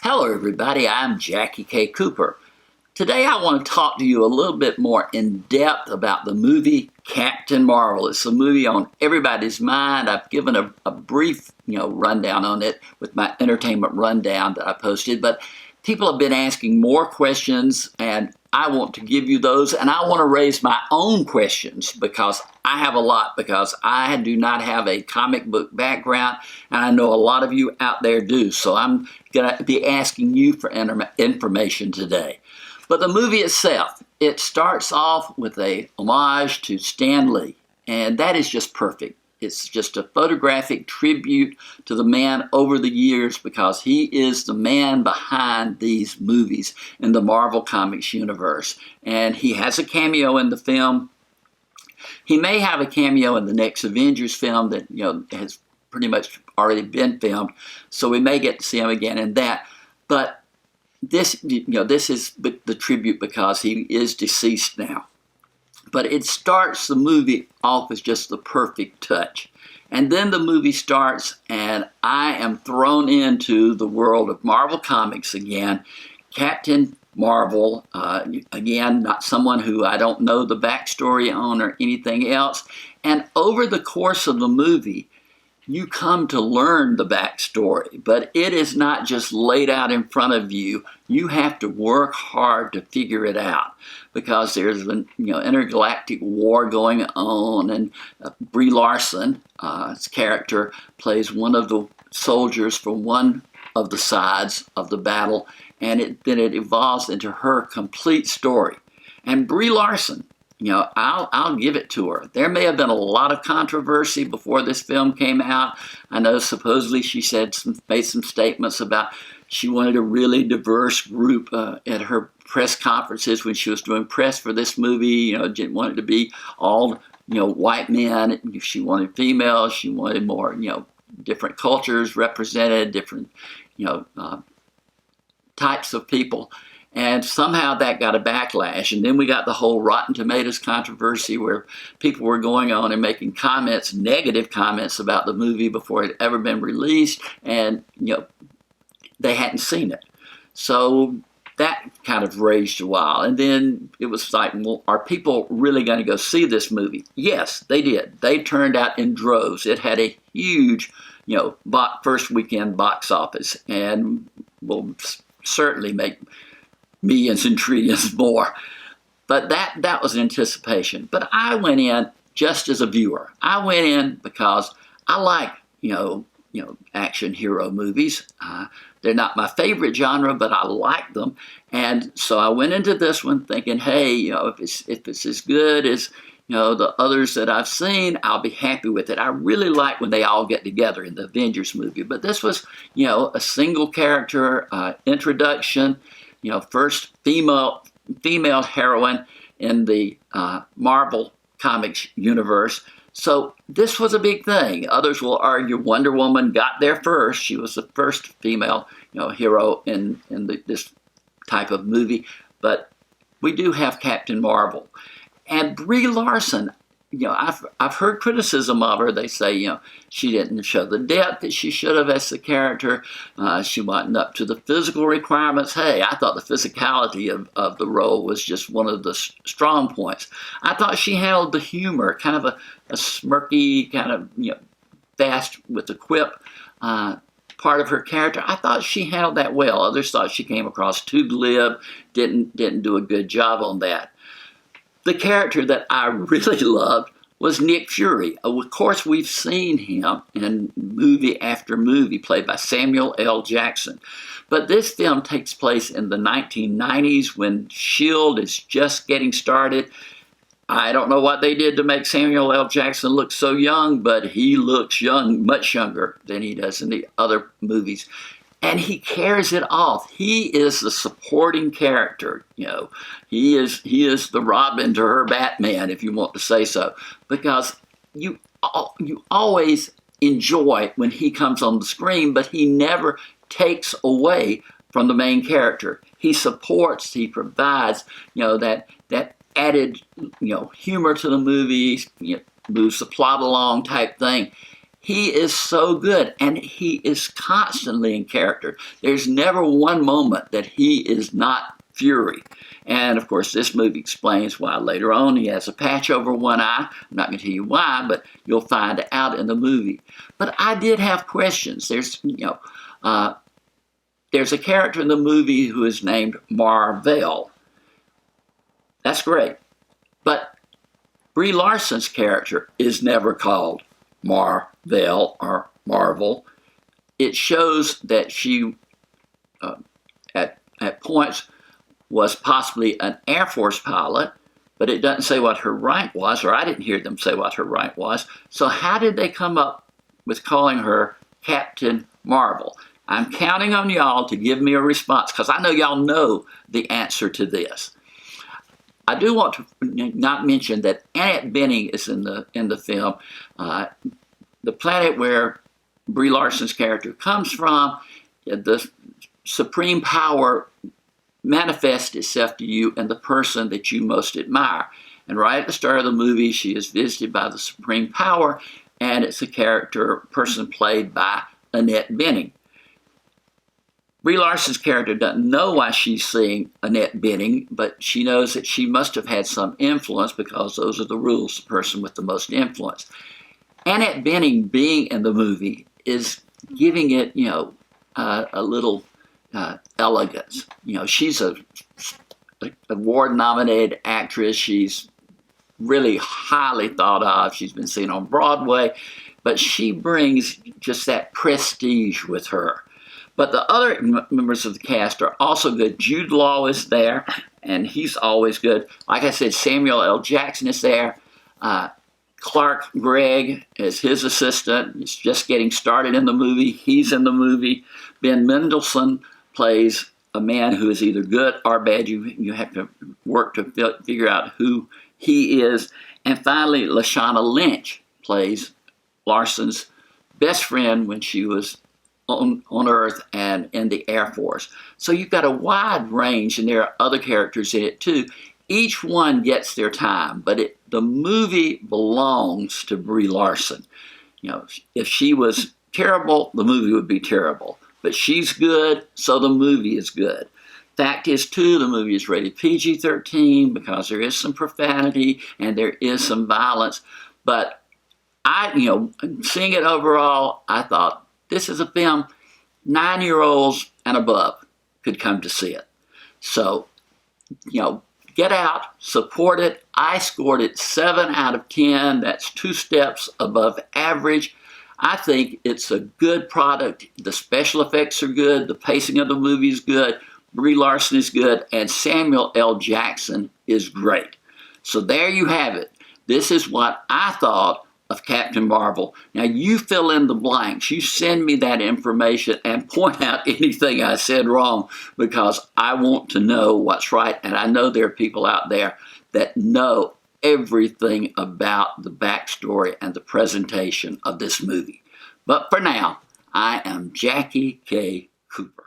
Hello everybody, I'm JackieKCooper. Today I want to talk to you a little bit more in depth about the movie Captain Marvel. It's a movie on everybody's mind. I've given a brief rundown on it with my entertainment rundown that I posted, but people have been asking more questions and I want to give you those, and I want to raise my own questions because I have a lot, because I do not have a comic book background, and I know a lot of you out there do. So I'm going to be asking you for information today. But the movie itself, it starts off with a homage to Stan Lee, and that is just perfect. It's just a photographic tribute to the man over the years because he is the man behind these movies in the Marvel Comics universe. And he has a cameo in the film. He may have a cameo in the next Avengers film that has pretty much already been filmed, so we may get to see him again in that. But this is the tribute because he is deceased now. But it starts the movie off as just the perfect touch. And then the movie starts and I am thrown into the world of Marvel Comics again. Captain Marvel, again, not someone who I don't know the backstory on or anything else. And over the course of the movie, you come to learn the backstory, but it is not just laid out in front of you. You have to work hard to figure it out because there's an intergalactic war going on, and Brie Larson, his character, plays one of the soldiers for one of the sides of the battle, and then it evolves into her complete story. And Brie Larson, I'll give it to her. There may have been a lot of controversy before this film came out. I know supposedly she made some statements about she wanted a really diverse group at her press conferences when she was doing press for this movie. Didn't want it to be all white men. She wanted females. She wanted more different cultures represented, different types of people. And somehow that got a backlash. And then we got the whole Rotten Tomatoes controversy where people were going on and making comments, negative comments about the movie before it had ever been released. And, they hadn't seen it. So that kind of raged a while. And then it was like, well, are people really going to go see this movie? Yes, they did. They turned out in droves. It had a huge, first weekend box office and will certainly make millions and trillions more. But that was anticipation. But I went in just as a viewer. I went in because I like, action hero movies. They're not my favorite genre, but I like them. And so I went into this one thinking, hey, if it's as good as the others that I've seen, I'll be happy with it. I really like when they all get together in the Avengers movie. But this was, a single character introduction. First female heroine in the Marvel Comics universe. So this was a big thing. Others will argue Wonder Woman got there first. She was the first female, hero in this type of movie. But we do have Captain Marvel. And Brie Larson, I've heard criticism of her. They say, she didn't show the depth that she should have as the character. She wasn't up to the physical requirements. Hey, I thought the physicality of the role was just one of the strong points. I thought she handled the humor, kind of a smirky, kind of, fast with the quip part of her character. I thought she handled that well. Others thought she came across too glib, didn't do a good job on that. The character that I really loved was Nick Fury. Of course, we've seen him in movie after movie played by Samuel L. Jackson. But this film takes place in the 1990s when S.H.I.E.L.D. is just getting started. I don't know what they did to make Samuel L. Jackson look so young, but he looks young, much younger than he does in the other movies. And he carries it off. He is the supporting character. He is the Robin to her Batman, if you want to say so, because you always enjoy when he comes on the screen, but he never takes away from the main character. He supports. He provides. That added humor to the movie. Moves the plot along type thing. He is so good, and he is constantly in character. There's never one moment that he is not Fury. And of course, this movie explains why later on he has a patch over one eye. I'm not going to tell you why, but you'll find out in the movie. But I did have questions. There's a character in the movie who is named Marvel. That's great. But Brie Larson's character is never called Marvel or Marvel. It shows that she, at points, was possibly an Air Force pilot, but it doesn't say what her rank was, or I didn't hear them say what her rank was. So how did they come up with calling her Captain Marvel? I'm counting on y'all to give me a response, because I know y'all know the answer to this. I do want to not mention that Annette Bening is in the film. The planet where Brie Larson's character comes from, the supreme power manifests itself to you in the person that you most admire. And right at the start of the movie, she is visited by the supreme power, and it's a person played by Annette Bening. Brie Larson's character doesn't know why she's seeing Annette Bening, but she knows that she must have had some influence, because those are the rules, the person with the most influence. Annette Bening being in the movie is giving it, a little elegance. She's a award-nominated actress. She's really highly thought of. She's been seen on Broadway, but she brings just that prestige with her. But the other members of the cast are also good. Jude Law is there, and he's always good. Like I said, Samuel L. Jackson is there. Clark Gregg is his assistant. He's just getting started in the movie. He's in the movie. Ben Mendelsohn plays a man who is either good or bad. You have to work to figure out who he is. And finally, Lashana Lynch plays Larson's best friend when she was on Earth and in the Air Force. So you've got a wide range, and there are other characters in it too. Each one gets their time, but the movie belongs to Brie Larson. If she was terrible, the movie would be terrible. But she's good, so the movie is good. Fact is, too, the movie is rated PG-13 because there is some profanity and there is some violence. But seeing it overall, I thought, this is a film 9-year-olds and above could come to see it. So, get out, support it. I scored it 7 out of 10. That's 2 steps above average. I think it's a good product. The special effects are good. The pacing of the movie is good. Brie Larson is good. And Samuel L. Jackson is great. So there you have it. This is what I thought of Captain Marvel. Now you fill in the blanks. You send me that information and point out anything I said wrong, because I want to know what's right. And I know there are people out there that know everything about the backstory and the presentation of this movie. But for now, I am Jackie K. Cooper.